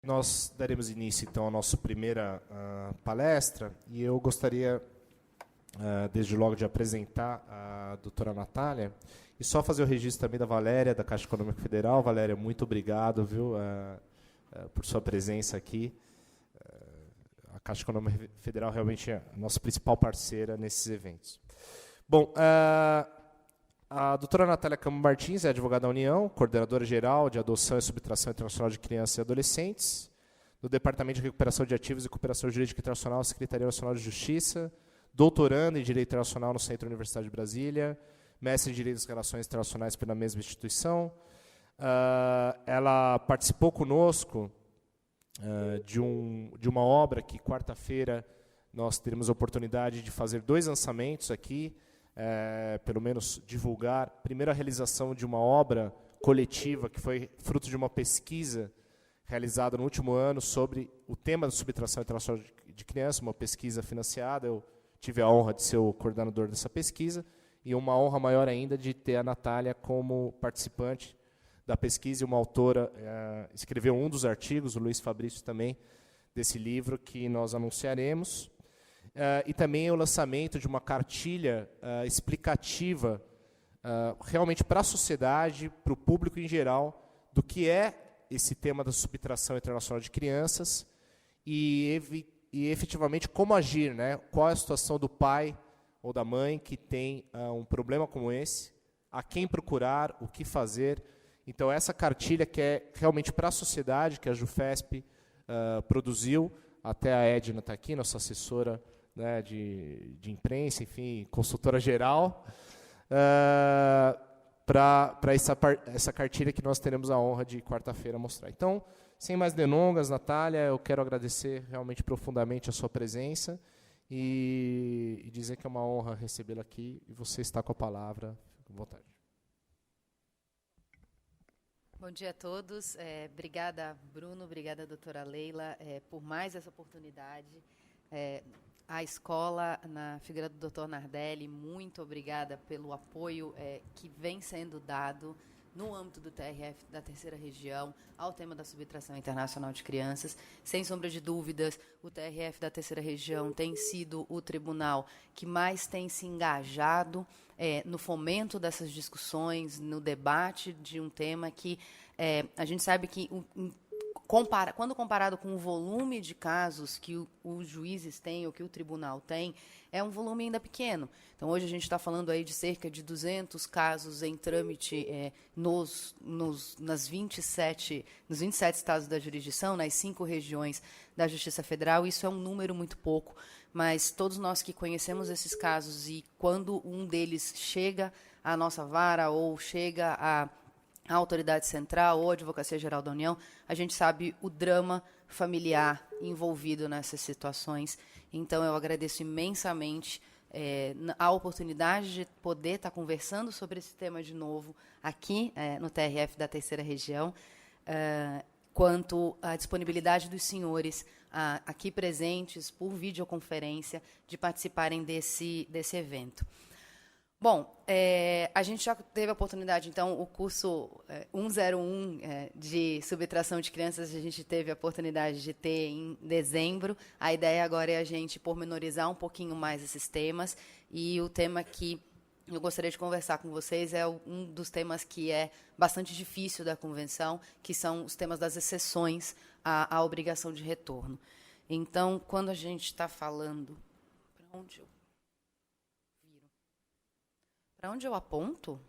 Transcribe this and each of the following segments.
Nós daremos início, então, à nossa primeira palestra, e eu gostaria, desde logo, de apresentar a doutora Natália, e só fazer o registro também da Valéria, da Caixa Econômica Federal. Valéria, muito obrigado, viu, por sua presença aqui. A Caixa Econômica Federal realmente é a nossa principal parceira nesses eventos. Bom, a doutora Natália Campos Martins é advogada da União, coordenadora geral de adoção e subtração internacional de crianças e adolescentes, do Departamento de Recuperação de Ativos e Cooperação Jurídica Internacional, Secretaria Nacional de Justiça, doutoranda em Direito Internacional no Centro Universidade de Brasília, mestre em Direito das Relações Internacionais pela mesma instituição. Ela participou conosco de uma obra que, quarta-feira, nós teremos a oportunidade de fazer 2 lançamentos aqui, pelo menos divulgar. Primeiro, a realização de uma obra coletiva que foi fruto de uma pesquisa realizada no último ano sobre o tema da subtração internacional de crianças, uma pesquisa financiada. Eu tive a honra de ser o coordenador dessa pesquisa, e uma honra maior ainda de ter a Natália como participante da pesquisa, e uma autora, escreveu um dos artigos, o Luiz Fabrício também, desse livro que nós anunciaremos. E também o lançamento de uma cartilha explicativa, realmente para a sociedade, para o público em geral, do que é esse tema da subtração internacional de crianças e efetivamente como agir, né? Qual é a situação do pai ou da mãe que tem um problema como esse, a quem procurar, o que fazer. Então, essa cartilha que é realmente para a sociedade, que a JuFesp produziu, até a Edna está aqui, nossa assessora, né, de imprensa, enfim, consultora geral, para essa cartilha que nós teremos a honra de, quarta-feira, mostrar. Então, sem mais delongas, Natália, eu quero agradecer realmente profundamente a sua presença e dizer que é uma honra recebê-la aqui, e você está com a palavra. Fique à vontade. Bom dia a todos. Obrigada, Bruno, obrigada, doutora Leila, por mais essa oportunidade. A escola, na figura do Dr. Nardelli, muito obrigada pelo apoio que vem sendo dado no âmbito do TRF da Terceira Região ao tema da subtração internacional de crianças. Sem sombra de dúvidas, o TRF da Terceira Região tem sido o tribunal que mais tem se engajado no fomento dessas discussões, no debate de um tema que a gente sabe que quando comparado com o volume de casos que os juízes têm ou que o tribunal tem, é um volume ainda pequeno. Então, hoje a gente está falando aí de cerca de 200 casos em trâmite nos 27 estados da jurisdição, nas 5 regiões da Justiça Federal. Isso é um número muito pouco, mas todos nós que conhecemos esses casos, e quando um deles chega à nossa vara ou chega à Autoridade Central ou Advocacia Geral da União, a gente sabe o drama familiar envolvido nessas situações. Então, eu agradeço imensamente a oportunidade de poder estar conversando sobre esse tema de novo aqui no TRF da Terceira Região, quanto à disponibilidade dos senhores aqui presentes por videoconferência de participarem desse evento. Bom, a gente já teve a oportunidade, então, o curso 101 de subtração de crianças, a gente teve a oportunidade de ter em dezembro. A ideia agora é a gente pormenorizar um pouquinho mais esses temas, e o tema que eu gostaria de conversar com vocês é um dos temas que é bastante difícil da convenção, que são os temas das exceções à obrigação de retorno. Então, quando a gente está falando... Para onde eu aponto?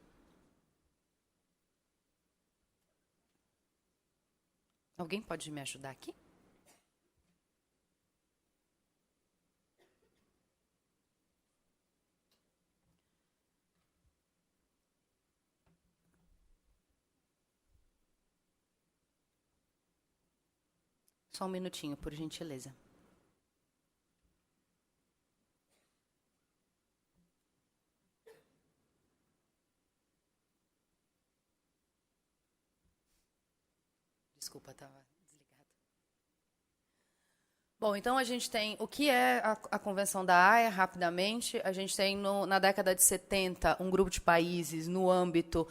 Alguém pode me ajudar aqui? Só um minutinho, por gentileza. Desculpa, estava desligado. Bom, então a gente tem, o que é a Convenção da Haia, rapidamente, a gente tem na década de 70 um grupo de países no âmbito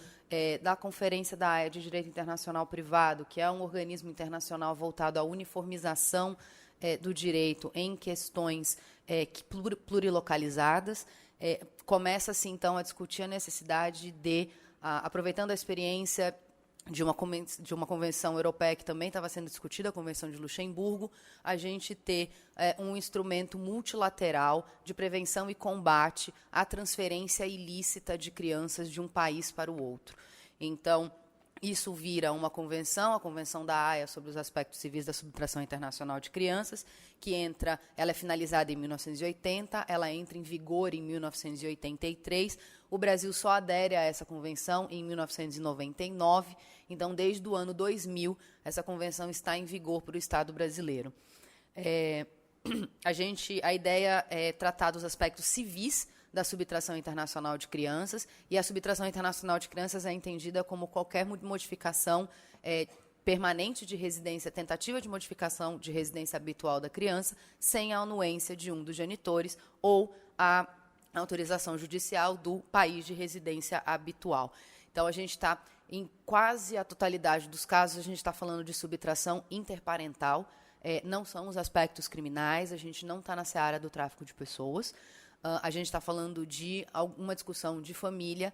da Conferência da Haia de Direito Internacional Privado, que é um organismo internacional voltado à uniformização do direito em questões plurilocalizadas. Começa-se, então, a discutir a necessidade de, aproveitando a experiência de uma convenção europeia que também estava sendo discutida, a Convenção de Luxemburgo, a gente ter um instrumento multilateral de prevenção e combate à transferência ilícita de crianças de um país para o outro. Então, isso vira uma convenção, a Convenção da Haia sobre os aspectos civis da subtração internacional de crianças, que ela é finalizada em 1980, ela entra em vigor em 1983. O Brasil só adere a essa convenção em 1999. Então, desde o ano 2000, essa convenção está em vigor para o Estado brasileiro. A ideia é tratar dos aspectos civis da subtração internacional de crianças, e a subtração internacional de crianças é entendida como qualquer modificação permanente de residência, tentativa de modificação de residência habitual da criança, sem a anuência de um dos genitores ou a autorização judicial do país de residência habitual. Então, a gente está, em quase a totalidade dos casos, a gente está falando de subtração interparental, não são os aspectos criminais, a gente não está na seara do tráfico de pessoas. A gente está falando de alguma discussão de família,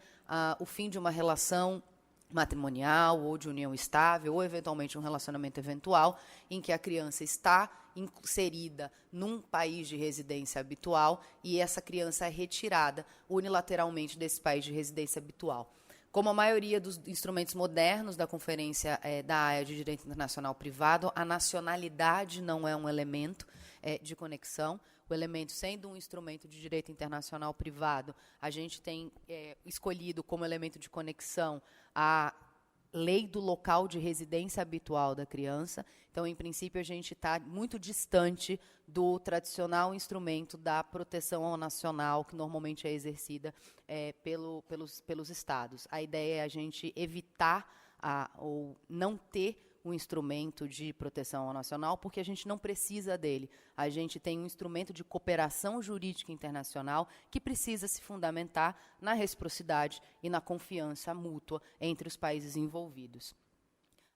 o fim de uma relação matrimonial ou de união estável, ou, eventualmente, um relacionamento eventual, em que a criança está inserida num país de residência habitual e essa criança é retirada unilateralmente desse país de residência habitual. Como a maioria dos instrumentos modernos da Conferência da Haia de Direito Internacional Privado, a nacionalidade não é um elemento de conexão. O elemento sendo um instrumento de direito internacional privado, a gente tem escolhido como elemento de conexão a lei do local de residência habitual da criança. Então, em princípio, a gente está muito distante do tradicional instrumento da proteção ao nacional, que normalmente é exercida pelos estados. A ideia é a gente evitar ou não ter um instrumento de proteção ao nacional, porque a gente não precisa dele. A gente tem um instrumento de cooperação jurídica internacional que precisa se fundamentar na reciprocidade e na confiança mútua entre os países envolvidos.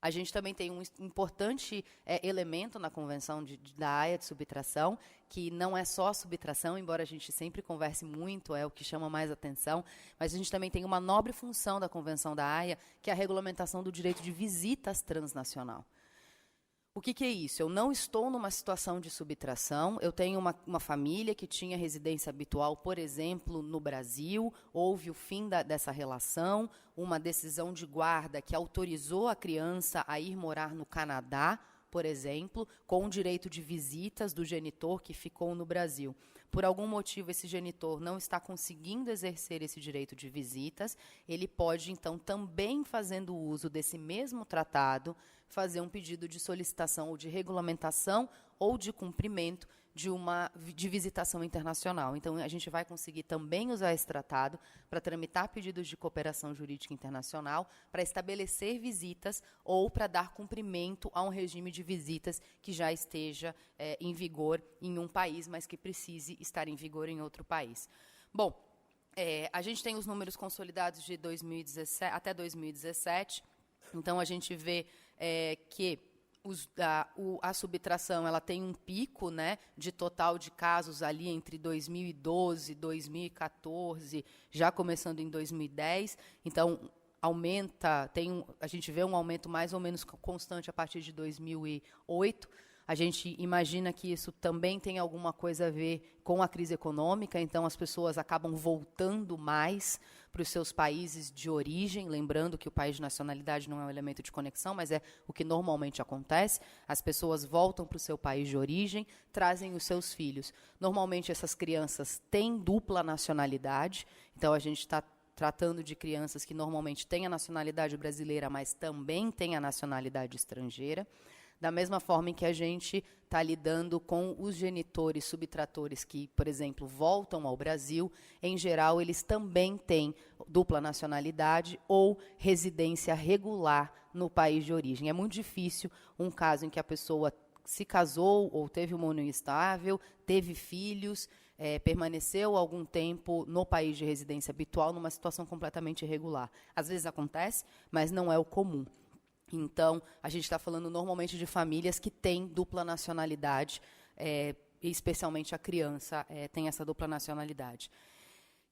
A gente também tem um importante elemento na Convenção da Haia de subtração, que não é só a subtração, embora a gente sempre converse muito, é o que chama mais atenção, mas a gente também tem uma nobre função da Convenção da Haia, que é a regulamentação do direito de visitas transnacional. O que é isso? Eu não estou numa situação de subtração, eu tenho uma família que tinha residência habitual, por exemplo, no Brasil, houve o fim dessa relação, uma decisão de guarda que autorizou a criança a ir morar no Canadá, por exemplo, com o direito de visitas do genitor que ficou no Brasil. Por algum motivo, esse genitor não está conseguindo exercer esse direito de visitas, ele pode, então, também fazendo uso desse mesmo tratado, fazer um pedido de solicitação ou de regulamentação ou de cumprimento de visitação internacional. Então, a gente vai conseguir também usar esse tratado para tramitar pedidos de cooperação jurídica internacional, para estabelecer visitas ou para dar cumprimento a um regime de visitas que já esteja em vigor em um país, mas que precise estar em vigor em outro país. Bom, a gente tem os números consolidados de 2017, até 2017, então a gente vê que a subtração ela tem um pico, né, de total de casos ali entre 2012 e 2014, já começando em 2010. Então, aumenta, a gente vê um aumento mais ou menos constante a partir de 2008. A gente imagina que isso também tem alguma coisa a ver com a crise econômica, então as pessoas acabam voltando mais para os seus países de origem, lembrando que o país de nacionalidade não é um elemento de conexão, mas é o que normalmente acontece. As pessoas voltam para o seu país de origem, trazem os seus filhos. Normalmente, essas crianças têm dupla nacionalidade, então a gente está tratando de crianças que normalmente têm a nacionalidade brasileira, mas também têm a nacionalidade estrangeira. Da mesma forma em que a gente está lidando com os genitores subtratores que, por exemplo, voltam ao Brasil, em geral, eles também têm dupla nacionalidade ou residência regular no país de origem. É muito difícil um caso em que a pessoa se casou ou teve uma união estável, teve filhos, permaneceu algum tempo no país de residência habitual, numa situação completamente irregular. Às vezes acontece, mas não é o comum. Então, a gente está falando normalmente de famílias que têm dupla nacionalidade, e especialmente a criança tem essa dupla nacionalidade.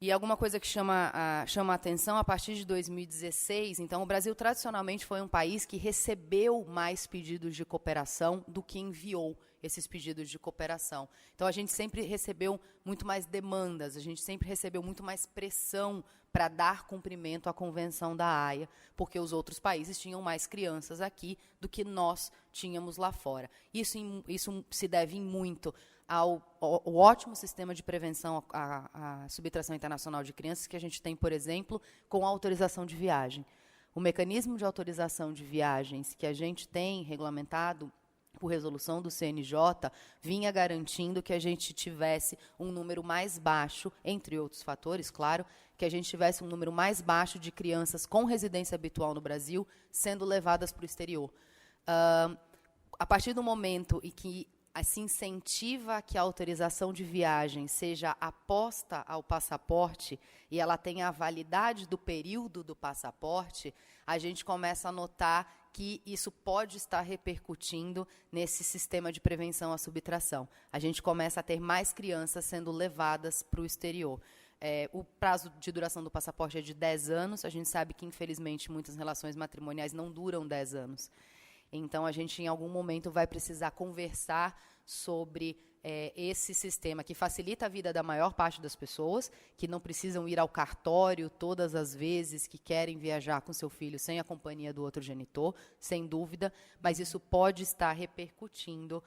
E alguma coisa que chama a atenção, a partir de 2016, então, o Brasil tradicionalmente foi um país que recebeu mais pedidos de cooperação do que enviou esses pedidos de cooperação. Então, a gente sempre recebeu muito mais demandas, a gente sempre recebeu muito mais pressão para dar cumprimento à Convenção da Haia, porque os outros países tinham mais crianças aqui do que nós tínhamos lá fora. Isso se deve muito ao ótimo sistema de prevenção à subtração internacional de crianças que a gente tem, por exemplo, com a autorização de viagem. O mecanismo de autorização de viagens que a gente tem regulamentado por resolução do CNJ, vinha garantindo que a gente tivesse um número mais baixo, entre outros fatores, claro, que a gente tivesse um número mais baixo de crianças com residência habitual no Brasil sendo levadas para o exterior. A partir do momento em que se incentiva que a autorização de viagem seja aposta ao passaporte e ela tenha a validade do período do passaporte, a gente começa a notar que isso pode estar repercutindo nesse sistema de prevenção à subtração. A gente começa a ter mais crianças sendo levadas para o exterior. O prazo de duração do passaporte é de 10 anos. A gente sabe que, infelizmente, muitas relações matrimoniais não duram 10 anos. Então, a gente, em algum momento, vai precisar conversar sobre esse sistema que facilita a vida da maior parte das pessoas, que não precisam ir ao cartório todas as vezes que querem viajar com seu filho sem a companhia do outro genitor, sem dúvida, mas isso pode estar repercutindo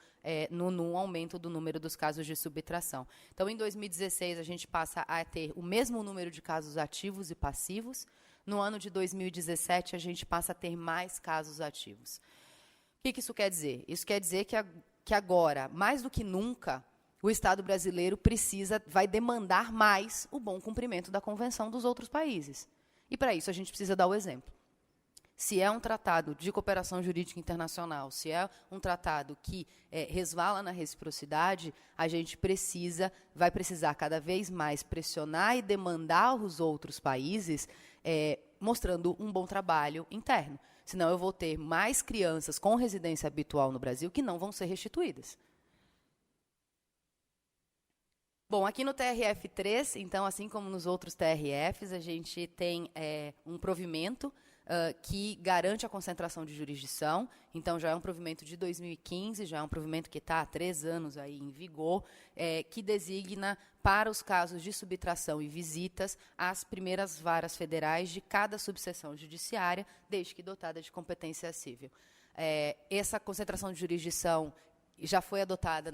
no aumento do número dos casos de subtração. Então, em 2016, a gente passa a ter o mesmo número de casos ativos e passivos. No ano de 2017, a gente passa a ter mais casos ativos. O que isso quer dizer? Isso quer dizer que agora, mais do que nunca, o Estado brasileiro vai demandar mais o bom cumprimento da Convenção dos outros países. E, para isso, a gente precisa dar o exemplo. Se é um tratado de cooperação jurídica internacional, se é um tratado que resvala na reciprocidade, a gente vai precisar cada vez mais pressionar e demandar os outros países, mostrando um bom trabalho interno. Senão eu vou ter mais crianças com residência habitual no Brasil que não vão ser restituídas. Bom, aqui no TRF3, então, assim como nos outros TRFs, a gente tem um provimento que garante a concentração de jurisdição. Então, já é um provimento de 2015, já é um provimento que está há 3 anos aí em vigor, que designa para os casos de subtração e visitas as primeiras varas federais de cada subseção judiciária, desde que dotada de competência civil. Essa concentração de jurisdição já foi adotada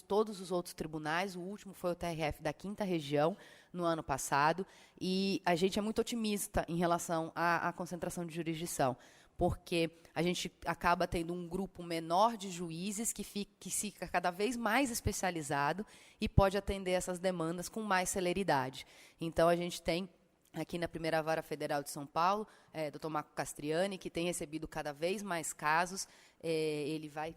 todos os outros tribunais. O último foi o TRF da 5ª Região, no ano passado, e a gente é muito otimista em relação à concentração de jurisdição, porque a gente acaba tendo um grupo menor de juízes que fica cada vez mais especializado e pode atender essas demandas com mais celeridade. Então, a gente tem aqui na Primeira Vara Federal de São Paulo, Dr. Marco Castriani, que tem recebido cada vez mais casos. Ele vai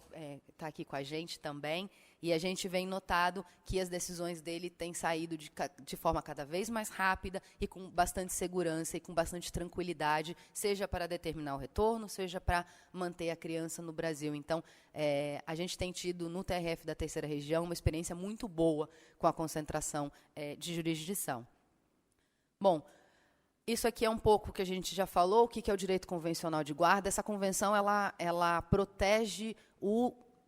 estar aqui com a gente também, e a gente vem notado que as decisões dele têm saído de forma cada vez mais rápida e com bastante segurança e com bastante tranquilidade, seja para determinar o retorno, seja para manter a criança no Brasil. Então, a gente tem tido no TRF da 3ª Região uma experiência muito boa com a concentração de jurisdição. Bom, isso aqui é um pouco o que a gente já falou, o que é o direito convencional de guarda. Essa convenção ela protege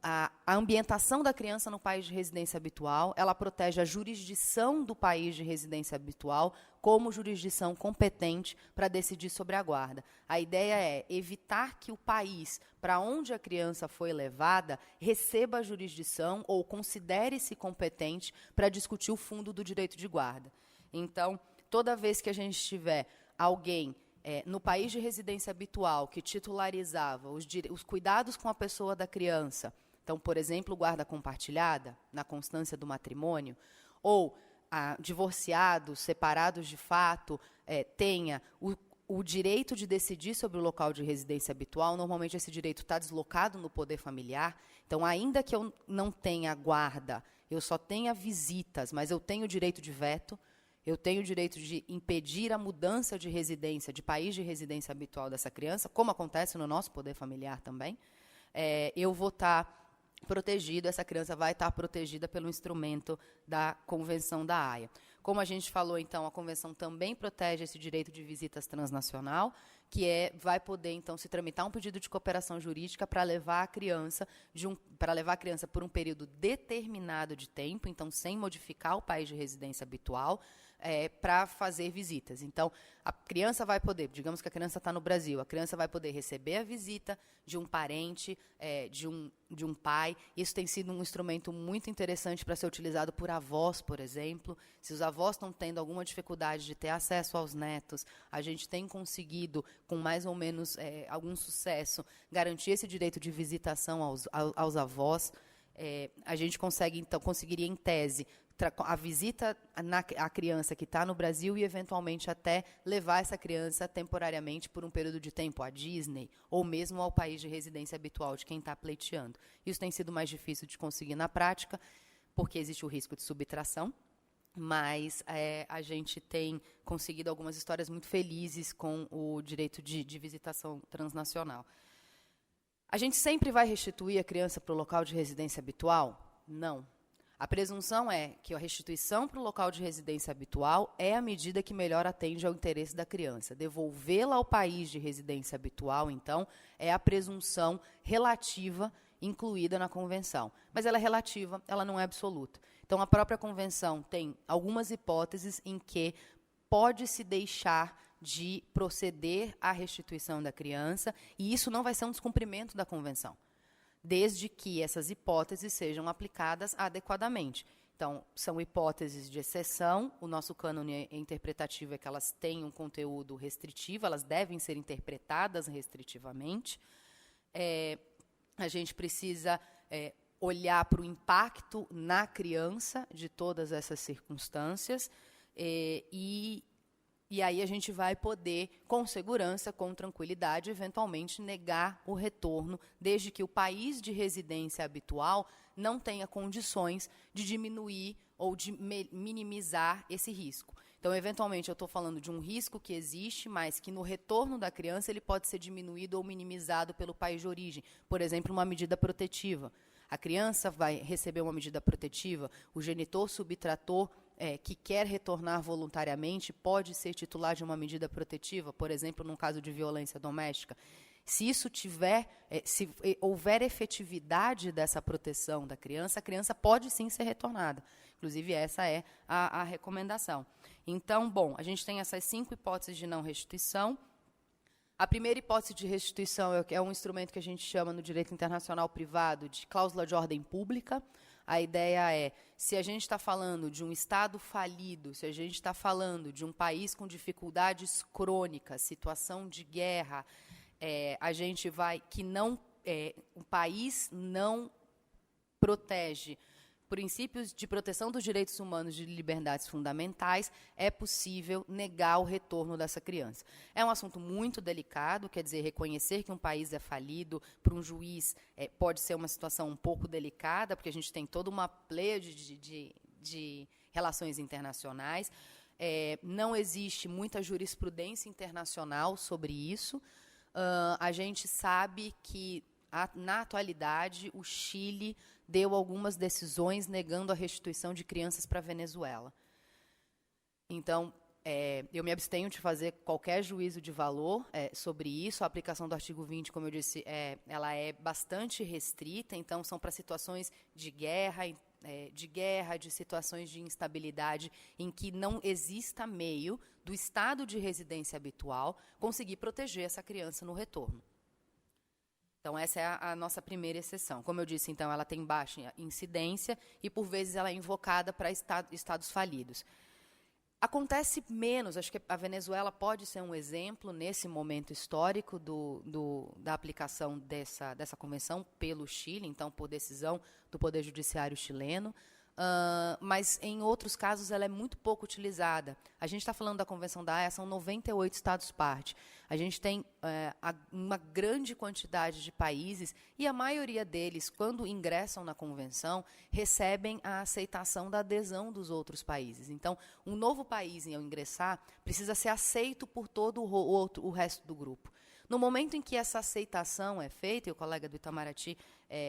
a ambientação da criança no país de residência habitual, ela protege a jurisdição do país de residência habitual como jurisdição competente para decidir sobre a guarda. A ideia é evitar que o país para onde a criança foi levada receba a jurisdição ou considere-se competente para discutir o fundo do direito de guarda. Então, toda vez que a gente tiver alguém no país de residência habitual que titularizava os cuidados com a pessoa da criança, então, por exemplo, guarda compartilhada, na constância do matrimônio, ou divorciados, separados de fato, tenha o direito de decidir sobre o local de residência habitual, normalmente esse direito está deslocado no poder familiar. Então, ainda que eu não tenha guarda, eu só tenha visitas, mas eu tenho o direito de veto, eu tenho o direito de impedir a mudança de residência, de país de residência habitual dessa criança, como acontece no nosso poder familiar também. Eu vou estar protegido, essa criança vai estar protegida pelo instrumento da Convenção da Haia. Como a gente falou, então, a Convenção também protege esse direito de visitas transnacional, que vai poder, então, se tramitar um pedido de cooperação jurídica para levar a criança por um período determinado de tempo, então, sem modificar o país de residência habitual, para fazer visitas. Então, a criança vai poder, digamos que a criança está no Brasil, a criança vai poder receber a visita de um parente, de um pai. Isso tem sido um instrumento muito interessante para ser utilizado por avós, por exemplo. Se os avós estão tendo alguma dificuldade de ter acesso aos netos, a gente tem conseguido, com mais ou menos algum sucesso, garantir esse direito de visitação aos avós. A gente conseguiria, em tese, a visita à criança que está no Brasil e, eventualmente, até levar essa criança temporariamente por um período de tempo à Disney ou mesmo ao país de residência habitual de quem está pleiteando. Isso tem sido mais difícil de conseguir na prática, porque existe o risco de subtração, mas a gente tem conseguido algumas histórias muito felizes com o direito de visitação transnacional. A gente sempre vai restituir a criança para o local de residência habitual? Não. A presunção é que a restituição para o local de residência habitual é a medida que melhor atende ao interesse da criança. Devolvê-la ao país de residência habitual, então, é a presunção relativa incluída na Convenção. Mas ela é relativa, ela não é absoluta. Então, a própria Convenção tem algumas hipóteses em que pode-se deixar de proceder à restituição da criança, e isso não vai ser um descumprimento da Convenção, desde que essas hipóteses sejam aplicadas adequadamente. Então, são hipóteses de exceção. O nosso cânone interpretativo é que elas têm um conteúdo restritivo, elas devem ser interpretadas restritivamente. A gente precisa olhar para o impacto na criança de todas essas circunstâncias e aí a gente vai poder, com segurança, com tranquilidade, eventualmente negar o retorno, desde que o país de residência habitual não tenha condições de diminuir ou de minimizar esse risco. Então, eventualmente, eu estou falando de um risco que existe, mas que no retorno da criança ele pode ser diminuído ou minimizado pelo país de origem. Por exemplo, uma medida protetiva. A criança vai receber uma medida protetiva, o genitor subtrator que quer retornar voluntariamente pode ser titular de uma medida protetiva, por exemplo, num caso de violência doméstica. Se isso se houver efetividade dessa proteção da criança, a criança pode sim ser retornada. Inclusive, essa é a recomendação. Então, bom, a gente tem essas 5 hipóteses de não restituição. A primeira hipótese de restituição é um instrumento que a gente chama no direito internacional privado de cláusula de ordem pública. A ideia é, se a gente está falando de um Estado falido, se a gente está falando de um país com dificuldades crônicas, situação de guerra, o país não protege princípios de proteção dos direitos humanos e de liberdades fundamentais, é possível negar o retorno dessa criança. É um assunto muito delicado, quer dizer, reconhecer que um país é falido para um juiz pode ser uma situação um pouco delicada, porque a gente tem toda uma pleiade de relações internacionais. Não existe muita jurisprudência internacional sobre isso. A gente sabe que, na atualidade, o Chile deu algumas decisões negando a restituição de crianças para a Venezuela. Então, eu me abstenho de fazer qualquer juízo de valor sobre isso. A aplicação do artigo 20, como eu disse, ela é bastante restrita, então são para situações de guerra, de situações de instabilidade, em que não exista meio do estado de residência habitual conseguir proteger essa criança no retorno. Então, essa é a nossa primeira exceção. Como eu disse, então, ela tem baixa incidência e, por vezes, ela é invocada para estados falidos. Acontece menos, acho que a Venezuela pode ser um exemplo, nesse momento histórico, da aplicação dessa convenção pelo Chile, então, por decisão do Poder Judiciário chileno. mas em outros casos ela é muito pouco utilizada. A gente está falando da Convenção da Haia, são 98 Estados-parte. A gente tem uma grande quantidade de países e a maioria deles, quando ingressam na Convenção, recebem a aceitação da adesão dos outros países. Então, um novo país, ao ingressar, precisa ser aceito por todo o resto do grupo. No momento em que essa aceitação é feita, e o colega do Itamaraty,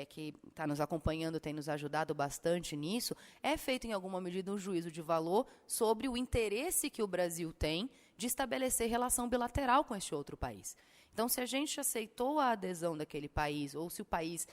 que está nos acompanhando, tem nos ajudado bastante nisso, é feito, em alguma medida, um juízo de valor sobre o interesse que o Brasil tem de estabelecer relação bilateral com este outro país. Então, se a gente aceitou a adesão daquele país, ou se o país,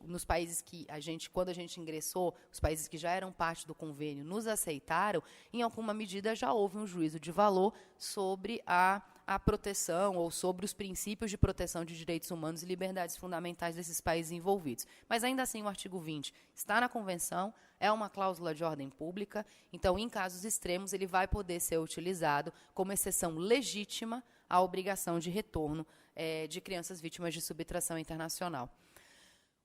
nos países que quando a gente ingressou, os países que já eram parte do convênio nos aceitaram, em alguma medida já houve um juízo de valor sobre a proteção ou sobre os princípios de proteção de direitos humanos e liberdades fundamentais desses países envolvidos. Mas, ainda assim, o artigo 20 está na Convenção, é uma cláusula de ordem pública, então, em casos extremos, ele vai poder ser utilizado como exceção legítima à obrigação de retorno de crianças vítimas de subtração internacional.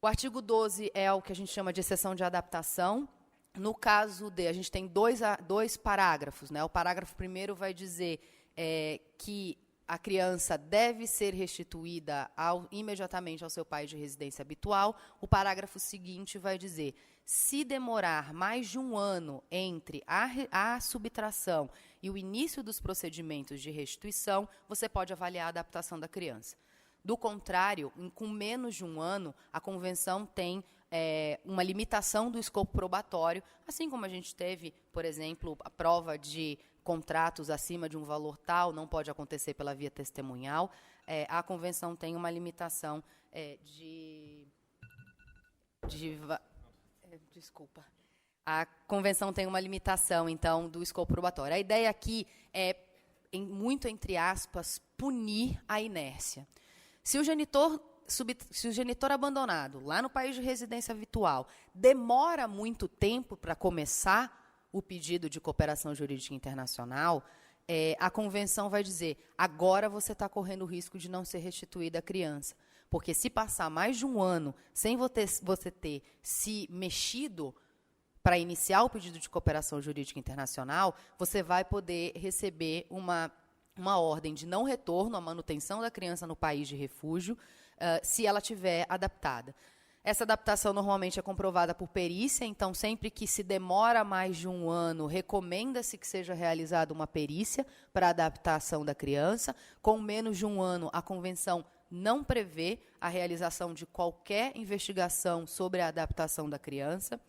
O artigo 12 é o que a gente chama de exceção de adaptação. No caso a gente tem dois parágrafos, né? O parágrafo primeiro vai dizer que a criança deve ser restituída imediatamente ao seu país de residência habitual. O parágrafo seguinte vai dizer: se demorar mais de um ano entre a subtração e o início dos procedimentos de restituição, você pode avaliar a adaptação da criança. Do contrário, com menos de um ano, a Convenção tem uma limitação do escopo probatório, assim como a gente teve, por exemplo, a prova de contratos acima de um valor tal, não pode acontecer pela via testemunhal. A Convenção tem uma limitação Desculpa. A Convenção tem uma limitação, então, do escopo probatório. A ideia aqui é, muito entre aspas, punir a inércia. Se o genitor abandonado, lá no país de residência habitual, demora muito tempo para começar o pedido de cooperação jurídica internacional, a Convenção vai dizer: agora você está correndo o risco de não ser restituída a criança. Porque se passar mais de um ano sem você ter se mexido para iniciar o pedido de cooperação jurídica internacional, você vai poder receber uma ordem de não retorno à manutenção da criança no país de refúgio, se ela estiver adaptada. Essa adaptação normalmente é comprovada por perícia, então, sempre que se demora mais de um ano, recomenda-se que seja realizada uma perícia para a adaptação da criança. Com menos de um ano, a Convenção não prevê a realização de qualquer investigação sobre a adaptação da criança.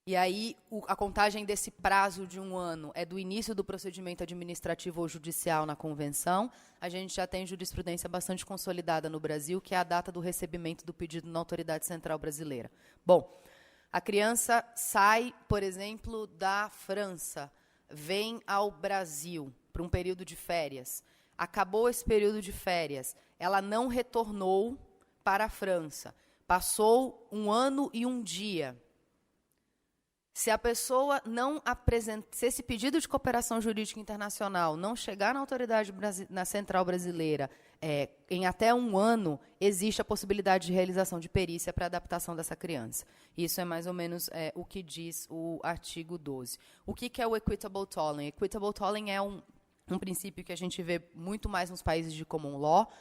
E aí, a contagem desse prazo de um ano é do início do procedimento administrativo ou judicial na Convenção. A gente já tem jurisprudência bastante consolidada no Brasil, que é a data do recebimento do pedido na Autoridade Central Brasileira. Bom, a criança sai, por exemplo, da França, vem ao Brasil para um período de férias. Acabou esse período de férias, ela não retornou para a França. Passou um ano e um dia. Se a pessoa não apresenta, se esse pedido de cooperação jurídica internacional não chegar na autoridade na Central Brasileira em até um ano, existe a possibilidade de realização de perícia para a adaptação dessa criança. Isso é mais ou menos o que diz o artigo 12. O que é o equitable tolling? Equitable tolling é um princípio que a gente vê muito mais nos países de common law,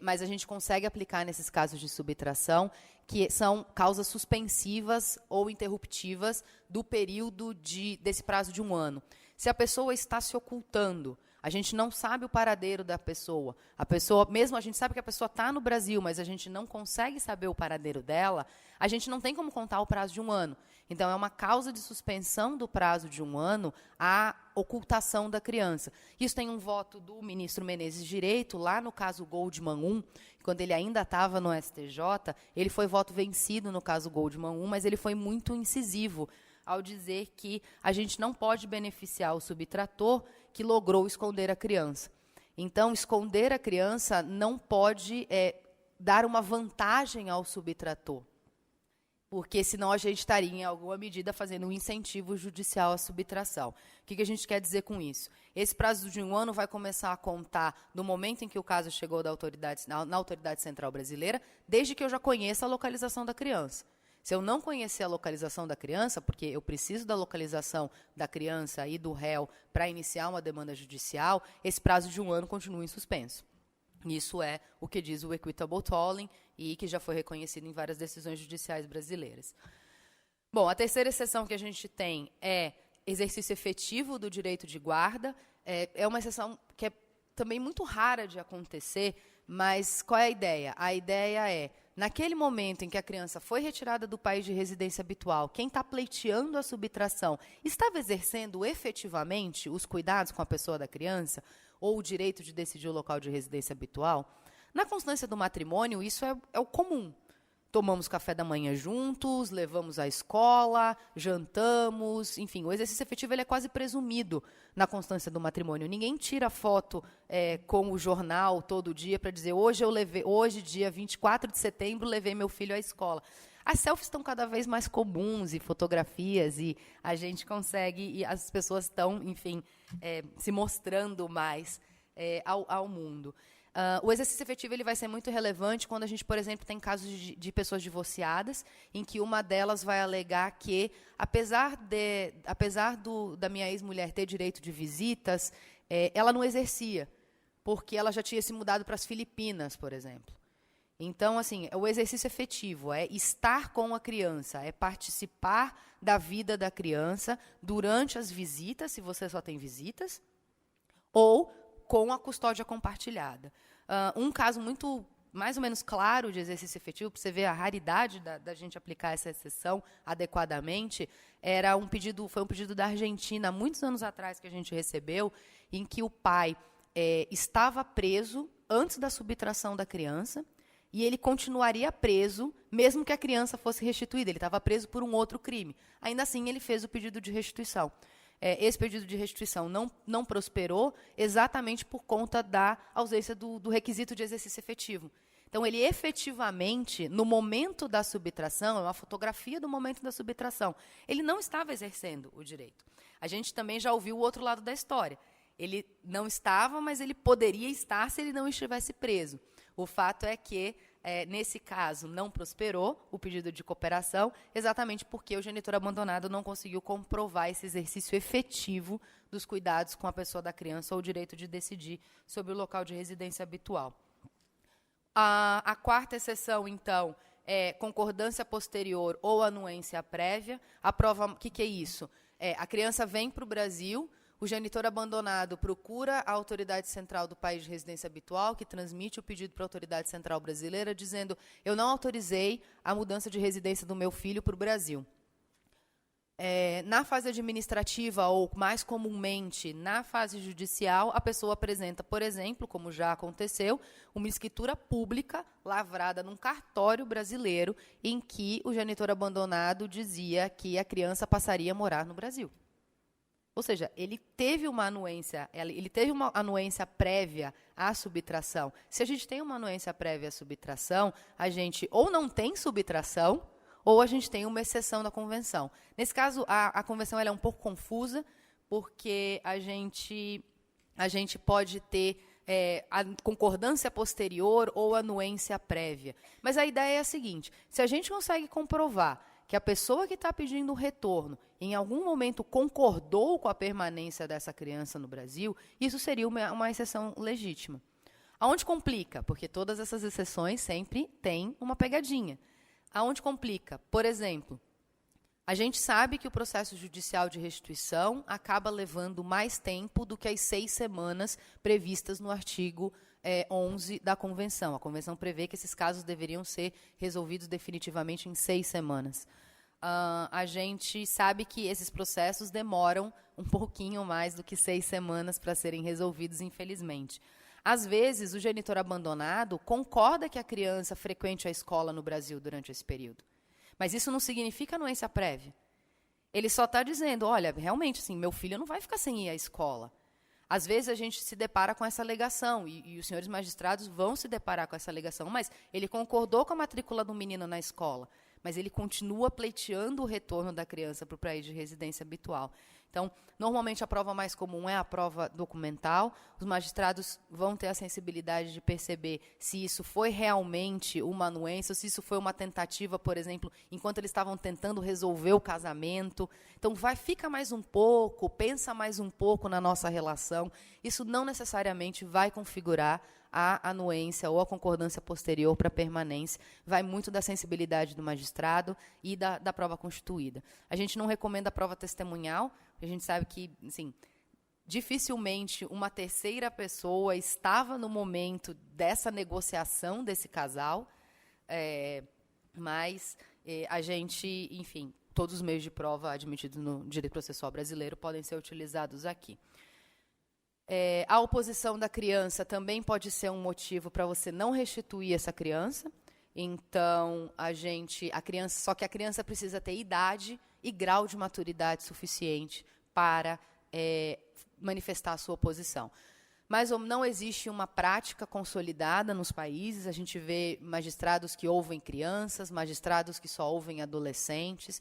mas a gente consegue aplicar nesses casos de subtração, que são causas suspensivas ou interruptivas do período desse prazo de um ano. Se a pessoa está se ocultando, a gente não sabe o paradeiro da pessoa. Mesmo a gente sabe que a pessoa está no Brasil, mas a gente não consegue saber o paradeiro dela, a gente não tem como contar o prazo de um ano. Então, é uma causa de suspensão do prazo de um ano a ocultação da criança. Isso tem um voto do ministro Menezes Direito, lá no caso Goldman 1, quando ele ainda estava no STJ, ele foi voto vencido no caso Goldman 1, mas ele foi muito incisivo ao dizer que a gente não pode beneficiar o subtrator que logrou esconder a criança. Então, esconder a criança não pode dar uma vantagem ao subtrator, porque senão a gente estaria, em alguma medida, fazendo um incentivo judicial à subtração. O que a gente quer dizer com isso? Esse prazo de um ano vai começar a contar no momento em que o caso chegou na Autoridade Central Brasileira, desde que eu já conheça a localização da criança. Se eu não conhecer a localização da criança, porque eu preciso da localização da criança e do réu para iniciar uma demanda judicial, esse prazo de 1 ano continua em suspenso. Isso é o que diz o equitable tolling e que já foi reconhecido em várias decisões judiciais brasileiras. Bom, a terceira exceção que a gente tem é exercício efetivo do direito de guarda. É uma exceção que é também muito rara de acontecer, mas qual é a ideia? A ideia é, naquele momento em que a criança foi retirada do país de residência habitual, quem está pleiteando a subtração estava exercendo efetivamente os cuidados com a pessoa da criança ou o direito de decidir o local de residência habitual? Na constância do matrimônio, isso é o comum. Tomamos café da manhã juntos, levamos à escola, jantamos, enfim, o exercício efetivo ele é quase presumido na constância do matrimônio. Ninguém tira foto com o jornal todo dia para dizer hoje, dia 24 de setembro, levei meu filho à escola. As selfies estão cada vez mais comuns e fotografias, e a gente consegue, e as pessoas estão, enfim, se mostrando mais ao mundo. O exercício efetivo ele vai ser muito relevante quando a gente, por exemplo, tem casos de pessoas divorciadas, em que uma delas vai alegar que, apesar da minha ex-mulher ter direito de visitas, ela não exercia, porque ela já tinha se mudado para as Filipinas, por exemplo. Então, assim, o exercício efetivo é estar com a criança, é participar da vida da criança durante as visitas, se você só tem visitas, ou com a custódia compartilhada. Um caso muito, mais ou menos claro de exercício efetivo, para você ver a raridade da gente aplicar essa exceção adequadamente, foi um pedido da Argentina, há muitos anos atrás, que a gente recebeu, em que o pai estava preso antes da subtração da criança, e ele continuaria preso, mesmo que a criança fosse restituída. Ele estava preso por um outro crime. Ainda assim, ele fez o pedido de restituição. Esse pedido de restituição não prosperou exatamente por conta da ausência do requisito de exercício efetivo. Então, ele efetivamente, no momento da subtração, é uma fotografia do momento da subtração, ele não estava exercendo o direito. A gente também já ouviu o outro lado da história. Ele não estava, mas ele poderia estar se ele não estivesse preso. O fato é que, nesse caso, não prosperou o pedido de cooperação, exatamente porque o genitor abandonado não conseguiu comprovar esse exercício efetivo dos cuidados com a pessoa da criança ou o direito de decidir sobre o local de residência habitual. A quarta exceção, então, é concordância posterior ou anuência prévia. A prova, o que é isso? A criança vem para o Brasil, o genitor abandonado procura a autoridade central do país de residência habitual, que transmite o pedido para a autoridade central brasileira, dizendo: eu não autorizei a mudança de residência do meu filho para o Brasil. Na fase administrativa, ou mais comumente na fase judicial, a pessoa apresenta, por exemplo, como já aconteceu, uma escritura pública lavrada num cartório brasileiro, em que o genitor abandonado dizia que a criança passaria a morar no Brasil. Ou seja, ele teve uma anuência prévia à subtração. Se a gente tem uma anuência prévia à subtração, a gente ou não tem subtração, ou a gente tem uma exceção da convenção. Nesse caso, a convenção ela é um pouco confusa, porque a gente pode ter a concordância posterior ou anuência prévia. Mas a ideia é a seguinte: se a gente consegue comprovar que a pessoa que está pedindo o retorno, em algum momento concordou com a permanência dessa criança no Brasil, isso seria uma exceção legítima. Aonde complica? Porque todas essas exceções sempre têm uma pegadinha. Aonde complica? Por exemplo, a gente sabe que o processo judicial de restituição acaba levando mais tempo do que as 6 semanas previstas no artigo 11 da Convenção. A Convenção prevê que esses casos deveriam ser resolvidos definitivamente em 6 semanas. A gente sabe que esses processos demoram um pouquinho mais do que 6 semanas para serem resolvidos, infelizmente. Às vezes, o genitor abandonado concorda que a criança frequente a escola no Brasil durante esse período. Mas isso não significa anuência prévia. Ele só está dizendo: olha, realmente, assim, meu filho não vai ficar sem ir à escola. Às vezes a gente se depara com essa alegação, e os senhores magistrados vão se deparar com essa alegação, mas ele concordou com a matrícula do menino na escola, mas ele continua pleiteando o retorno da criança para o país de residência habitual. Então, normalmente a prova mais comum é a prova documental. Os magistrados vão ter a sensibilidade de perceber se isso foi realmente uma anuência, ou se isso foi uma tentativa, por exemplo, enquanto eles estavam tentando resolver o casamento. Então, fica mais um pouco, pensa mais um pouco na nossa relação. Isso não necessariamente vai configurar a anuência ou a concordância posterior para permanência. Vai muito da sensibilidade do magistrado e da prova constituída. A gente não recomenda a prova testemunhal, porque a gente sabe que, assim, dificilmente uma terceira pessoa estava no momento dessa negociação desse casal, mas a gente, enfim, todos os meios de prova admitidos no direito processual brasileiro podem ser utilizados aqui. A oposição da criança também pode ser um motivo para você não restituir essa criança. Então, só que a criança precisa ter idade e grau de maturidade suficiente para manifestar a sua oposição. Mas não existe uma prática consolidada nos países. A gente vê magistrados que ouvem crianças, magistrados que só ouvem adolescentes.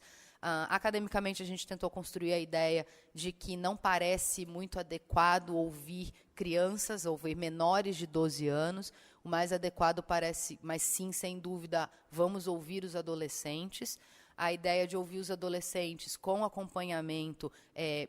Academicamente, a gente tentou construir a ideia de que não parece muito adequado ouvir crianças, ouvir menores de 12 anos. O mais adequado parece, mas sim, sem dúvida, vamos ouvir os adolescentes. A ideia de ouvir os adolescentes com acompanhamento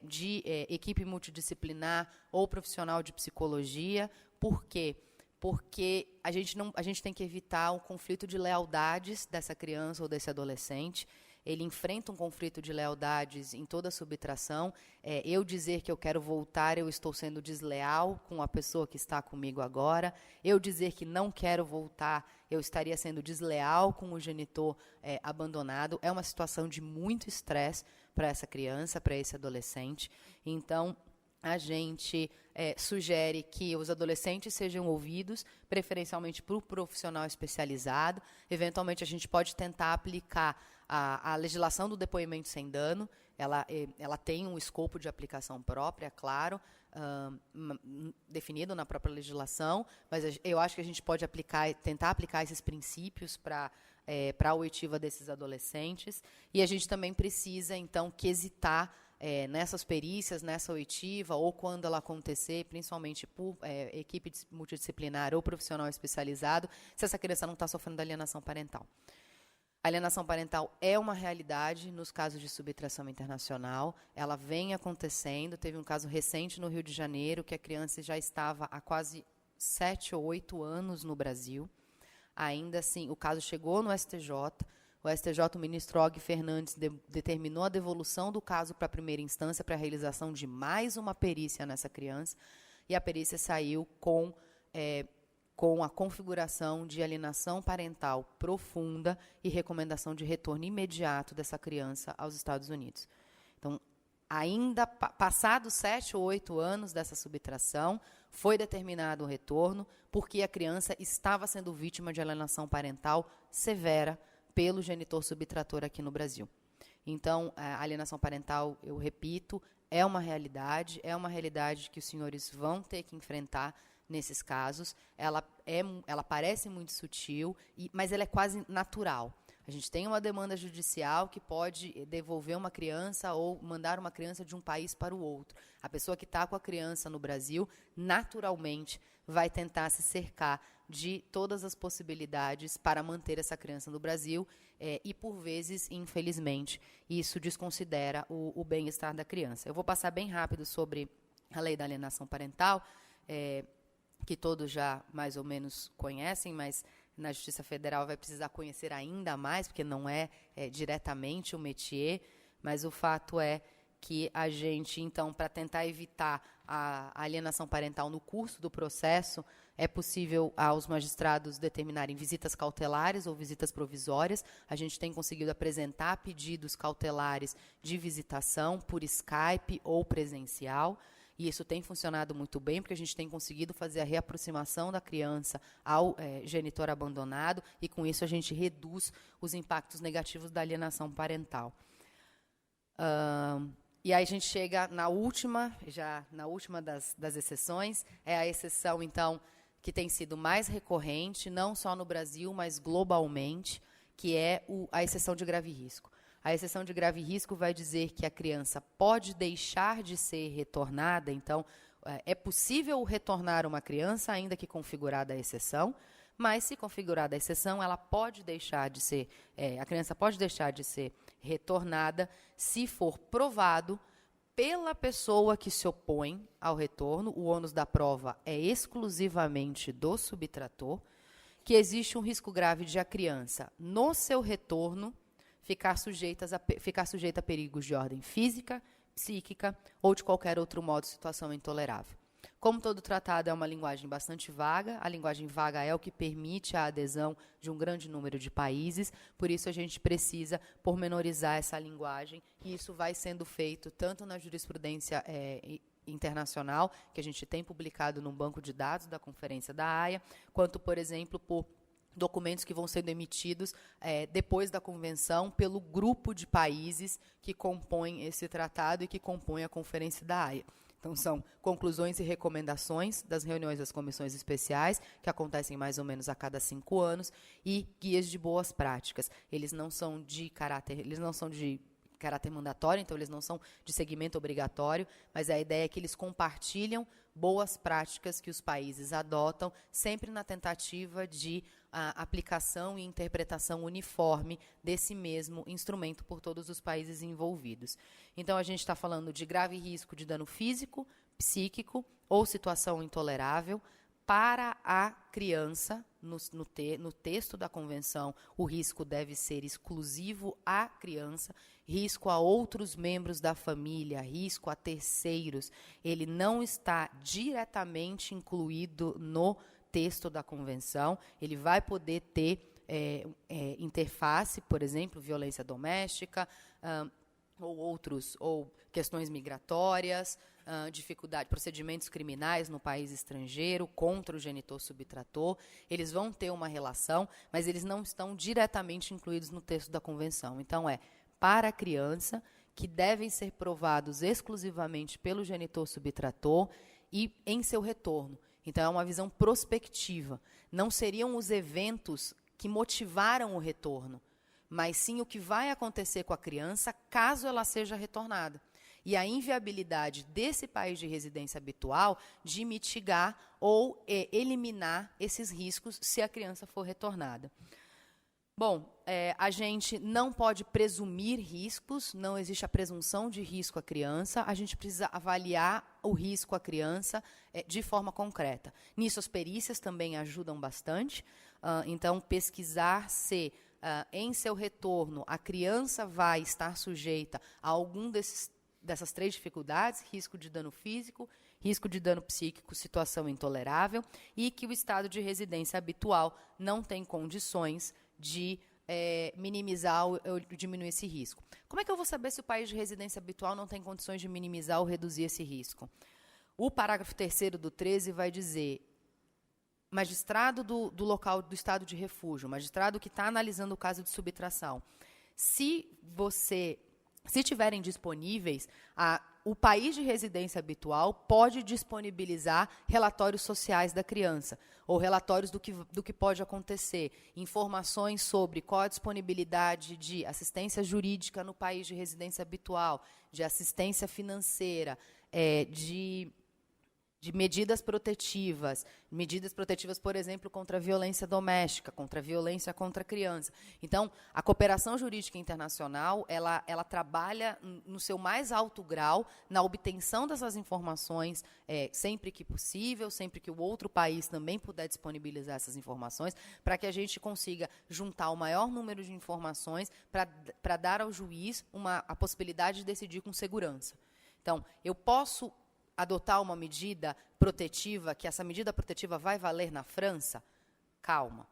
de equipe multidisciplinar ou profissional de psicologia. Por quê? Porque a gente tem que evitar o conflito de lealdades dessa criança ou desse adolescente. Ele enfrenta um conflito de lealdades em toda a subtração. Eu dizer que eu quero voltar, eu estou sendo desleal com a pessoa que está comigo agora. Eu dizer que não quero voltar, eu estaria sendo desleal com o genitor abandonado. É uma situação de muito estresse para essa criança, para esse adolescente. Então, a gente sugere que os adolescentes sejam ouvidos, preferencialmente por um profissional especializado. Eventualmente, a gente pode tentar aplicar a legislação do depoimento sem dano. Ela tem um escopo de aplicação própria, claro, definido na própria legislação, mas eu acho que a gente pode tentar aplicar esses princípios para a oitiva desses adolescentes. E a gente também precisa, então, quesitar nessas perícias, nessa oitiva, ou quando ela acontecer, principalmente por equipe multidisciplinar ou profissional especializado, se essa criança não está sofrendo alienação parental. A alienação parental é uma realidade nos casos de subtração internacional. Ela vem acontecendo. Teve um caso recente no Rio de Janeiro, que a criança já estava há quase 7 ou 8 anos no Brasil. Ainda assim, o caso chegou no STJ. O STJ, o ministro Og Fernandes, determinou a devolução do caso para a primeira instância para a realização de mais uma perícia nessa criança. E a perícia saiu com a configuração de alienação parental profunda e recomendação de retorno imediato dessa criança aos Estados Unidos. Então, ainda passados 7 ou 8 anos dessa subtração, foi determinado o retorno, porque a criança estava sendo vítima de alienação parental severa pelo genitor subtrator aqui no Brasil. Então, a alienação parental, eu repito, é uma realidade que os senhores vão ter que enfrentar nesses casos. Ela parece muito sutil, mas ela é quase natural. A gente tem uma demanda judicial que pode devolver uma criança ou mandar uma criança de um país para o outro. A pessoa que está com a criança no Brasil, naturalmente, vai tentar se cercar de todas as possibilidades para manter essa criança no Brasil e, por vezes, infelizmente, isso desconsidera o bem-estar da criança. Eu vou passar bem rápido sobre a lei da alienação parental, que todos já mais ou menos conhecem, mas na Justiça Federal vai precisar conhecer ainda mais, porque não é diretamente o métier, mas o fato é que a gente, então, para tentar evitar a alienação parental no curso do processo, é possível aos magistrados determinarem visitas cautelares ou visitas provisórias. A gente tem conseguido apresentar pedidos cautelares de visitação por Skype ou presencial, e isso tem funcionado muito bem, porque a gente tem conseguido fazer a reaproximação da criança ao genitor abandonado, e com isso a gente reduz os impactos negativos da alienação parental. E aí a gente chega na última das exceções, é a exceção, então, que tem sido mais recorrente, não só no Brasil, mas globalmente, que é a exceção de grave risco. A exceção de grave risco vai dizer que a criança pode deixar de ser retornada, então é possível retornar uma criança, ainda que configurada a exceção, mas se configurada a exceção, ela pode deixar de ser, a criança pode deixar de ser retornada se for provado pela pessoa que se opõe ao retorno, o ônus da prova é exclusivamente do subtrator, que existe um risco grave de a criança, no seu retorno, ficar sujeita a perigos de ordem física, psíquica ou de qualquer outro modo situação intolerável. Como todo tratado é uma linguagem bastante vaga, a linguagem vaga é o que permite a adesão de um grande número de países, por isso a gente precisa pormenorizar essa linguagem, e isso vai sendo feito tanto na jurisprudência internacional, que a gente tem publicado no banco de dados da Conferência da Haia, quanto, por exemplo, por documentos que vão sendo emitidos depois da convenção pelo grupo de países que compõem esse tratado e que compõem a Conferência da Haia. Então, são conclusões e recomendações das reuniões das comissões especiais, que acontecem mais ou menos a cada 5 anos, e guias de boas práticas. Eles não são de caráter mandatório, então eles não são de segmento obrigatório, mas a ideia é que eles compartilham boas práticas que os países adotam, sempre na tentativa de aplicação e interpretação uniforme desse mesmo instrumento por todos os países envolvidos. Então, a gente está falando de grave risco de dano físico, psíquico ou situação intolerável. Para a criança, no texto da convenção, o risco deve ser exclusivo à criança, risco a outros membros da família, risco a terceiros. Ele não está diretamente incluído no texto da convenção. Ele vai poder ter interface, por exemplo, violência doméstica, ou questões migratórias, procedimentos criminais no país estrangeiro contra o genitor subtrator. Eles vão ter uma relação, mas eles não estão diretamente incluídos no texto da convenção. Então, para a criança, que devem ser provados exclusivamente pelo genitor subtrator e em seu retorno. Então, é uma visão prospectiva. Não seriam os eventos que motivaram o retorno, mas sim o que vai acontecer com a criança caso ela seja retornada. E a inviabilidade desse país de residência habitual de mitigar ou eliminar esses riscos se a criança for retornada. Bom, a gente não pode presumir riscos, não existe a presunção de risco à criança, a gente precisa avaliar o risco à criança de forma concreta. Nisso, as perícias também ajudam bastante, então, pesquisar se em seu retorno a criança vai estar sujeita a algum dessas 3 dificuldades, risco de dano físico, risco de dano psíquico, situação intolerável, e que o estado de residência habitual não tem condições de minimizar ou diminuir esse risco. Como é que eu vou saber se o país de residência habitual não tem condições de minimizar ou reduzir esse risco? O parágrafo 3º do 13 vai dizer: magistrado do local do estado de refúgio, magistrado que está analisando o caso de subtração, se tiverem disponíveis, o país de residência habitual pode disponibilizar relatórios sociais da criança, ou relatórios do que pode acontecer, informações sobre qual a disponibilidade de assistência jurídica no país de residência habitual, de assistência financeira, de medidas protetivas, por exemplo, contra a violência doméstica, contra a violência contra a criança. Então, a cooperação jurídica internacional, ela trabalha no seu mais alto grau na obtenção dessas informações, sempre que possível, sempre que o outro país também puder disponibilizar essas informações, para que a gente consiga juntar o maior número de informações para dar ao juiz a possibilidade de decidir com segurança. Então, eu posso adotar uma medida protetiva, que essa medida protetiva vai valer na França? Calma.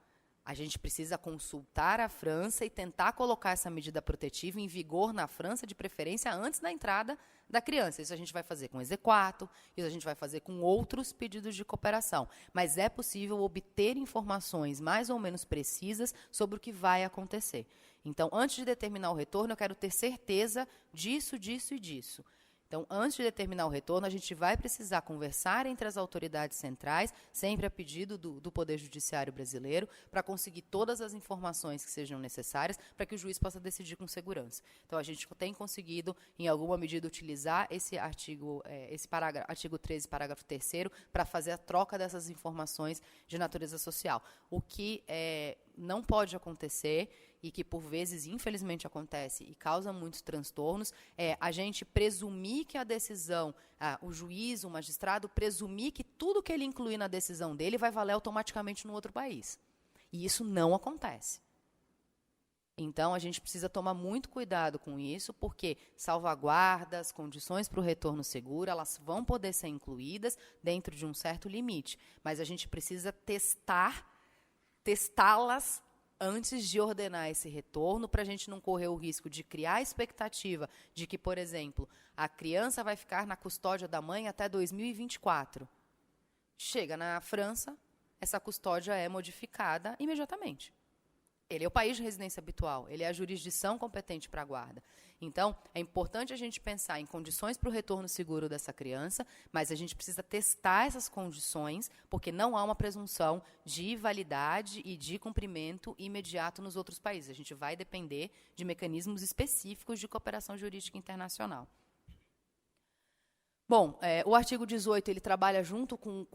A gente precisa consultar a França e tentar colocar essa medida protetiva em vigor na França, de preferência antes da entrada da criança. Isso a gente vai fazer com o exequatur, isso a gente vai fazer com outros pedidos de cooperação. Mas é possível obter informações mais ou menos precisas sobre o que vai acontecer. Então, antes de determinar o retorno, eu quero ter certeza disso, disso e disso. Então, antes de determinar o retorno, a gente vai precisar conversar entre as autoridades centrais, sempre a pedido do Poder Judiciário brasileiro, para conseguir todas as informações que sejam necessárias para que o juiz possa decidir com segurança. Então, a gente tem conseguido, em alguma medida, utilizar esse artigo, artigo 13, parágrafo 3º, para fazer a troca dessas informações de natureza social. O que não pode acontecer, e que, por vezes, infelizmente acontece e causa muitos transtornos, é a gente presumir que a decisão, o juiz, o magistrado, presumir que tudo que ele incluir na decisão dele vai valer automaticamente no outro país. E isso não acontece. Então, a gente precisa tomar muito cuidado com isso, porque salvaguardas, condições para o retorno seguro, elas vão poder ser incluídas dentro de um certo limite, mas a gente precisa testá-las antes de ordenar esse retorno, para a gente não correr o risco de criar a expectativa de que, por exemplo, a criança vai ficar na custódia da mãe até 2024. Chega na França, essa custódia é modificada imediatamente. Ele é o país de residência habitual, ele é a jurisdição competente para a guarda. Então, é importante a gente pensar em condições para o retorno seguro dessa criança, mas a gente precisa testar essas condições, porque não há uma presunção de validade e de cumprimento imediato nos outros países. A gente vai depender de mecanismos específicos de cooperação jurídica internacional. Bom, o artigo 18 ele trabalha junto com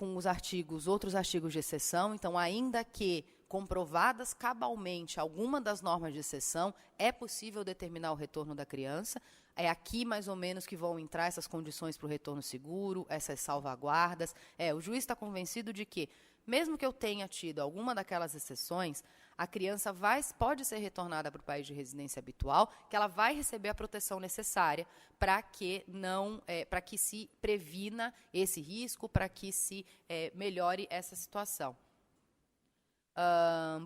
outros artigos de exceção, então, ainda que comprovadas cabalmente alguma das normas de exceção, é possível determinar o retorno da criança. É aqui, mais ou menos, que vão entrar essas condições para o retorno seguro, essas salvaguardas. O juiz está convencido de que, mesmo que eu tenha tido alguma daquelas exceções, a criança pode ser retornada para o país de residência habitual, que ela vai receber a proteção necessária para que se previna esse risco, para que se melhore essa situação.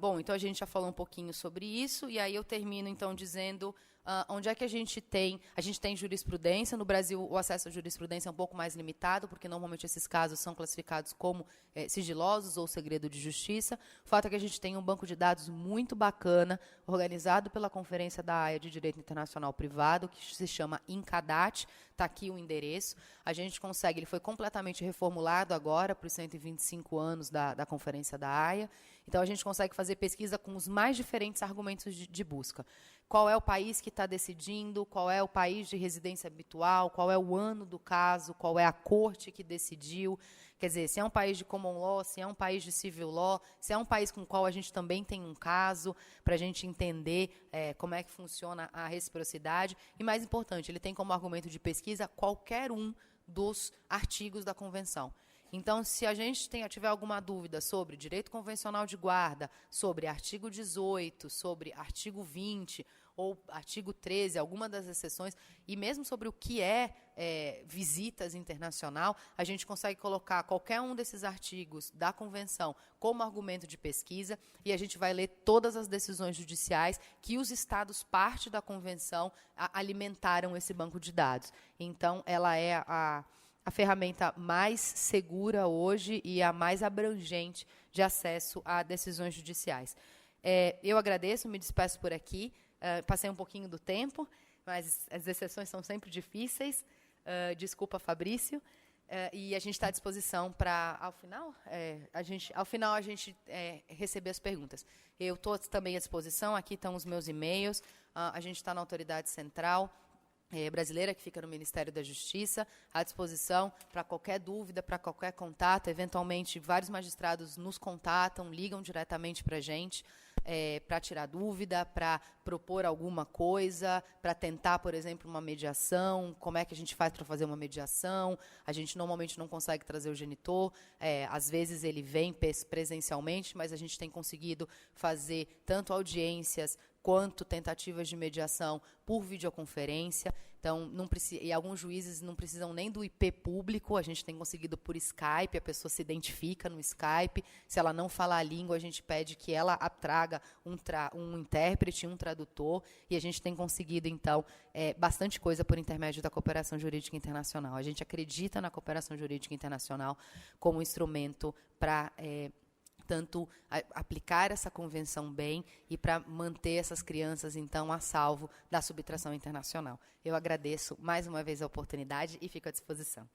Bom, então a gente já falou um pouquinho sobre isso, e aí eu termino, então, dizendo onde é que a gente tem jurisprudência. No Brasil, o acesso à jurisprudência é um pouco mais limitado, porque normalmente esses casos são classificados como sigilosos ou segredo de justiça. O fato é que a gente tem um banco de dados muito bacana, organizado pela Conferência da Haia de Direito Internacional Privado, que se chama INCADAT. Está aqui o endereço. A gente consegue, ele foi completamente reformulado agora para os 125 anos da Conferência da Haia. Então, a gente consegue fazer pesquisa com os mais diferentes argumentos de busca. Qual é o país que está decidindo, qual é o país de residência habitual, qual é o ano do caso, qual é a corte que decidiu. Quer dizer, se é um país de common law, se é um país de civil law, se é um país com o qual a gente também tem um caso, para a gente entender como é que funciona a reciprocidade. E, mais importante, ele tem como argumento de pesquisa qualquer um dos artigos da Convenção. Então, se a gente tiver alguma dúvida sobre direito convencional de guarda, sobre artigo 18, sobre artigo 20 ou artigo 13, alguma das exceções, e mesmo sobre o que é visitas internacional, a gente consegue colocar qualquer um desses artigos da Convenção como argumento de pesquisa, e a gente vai ler todas as decisões judiciais que os Estados parte da Convenção alimentaram esse banco de dados. Então, ela é a ferramenta mais segura hoje e a mais abrangente de acesso a decisões judiciais. Eu agradeço, me despeço por aqui. Passei um pouquinho do tempo, mas as exceções são sempre difíceis. Desculpa, Fabrício. E a gente está à disposição para, ao final, a gente receber as perguntas. Eu estou também à disposição, aqui estão os meus e-mails. A gente está na autoridade central brasileira, que fica no Ministério da Justiça, à disposição para qualquer dúvida, para qualquer contato. Eventualmente, vários magistrados nos contatam, ligam diretamente para a gente, para tirar dúvida, para propor alguma coisa, para tentar, por exemplo, uma mediação. Como é que a gente faz para fazer uma mediação? A gente normalmente não consegue trazer o genitor, às vezes ele vem presencialmente, mas a gente tem conseguido fazer tanto audiências quanto tentativas de mediação por videoconferência. Então, e alguns juízes não precisam nem do IP público, a gente tem conseguido por Skype, a pessoa se identifica no Skype. Se ela não falar a língua, a gente pede que ela traga um intérprete, um tradutor, e a gente tem conseguido, então, bastante coisa por intermédio da cooperação jurídica internacional. A gente acredita na cooperação jurídica internacional como instrumento para portanto, aplicar essa convenção bem e para manter essas crianças, então, a salvo da subtração internacional. Eu agradeço mais uma vez a oportunidade e fico à disposição.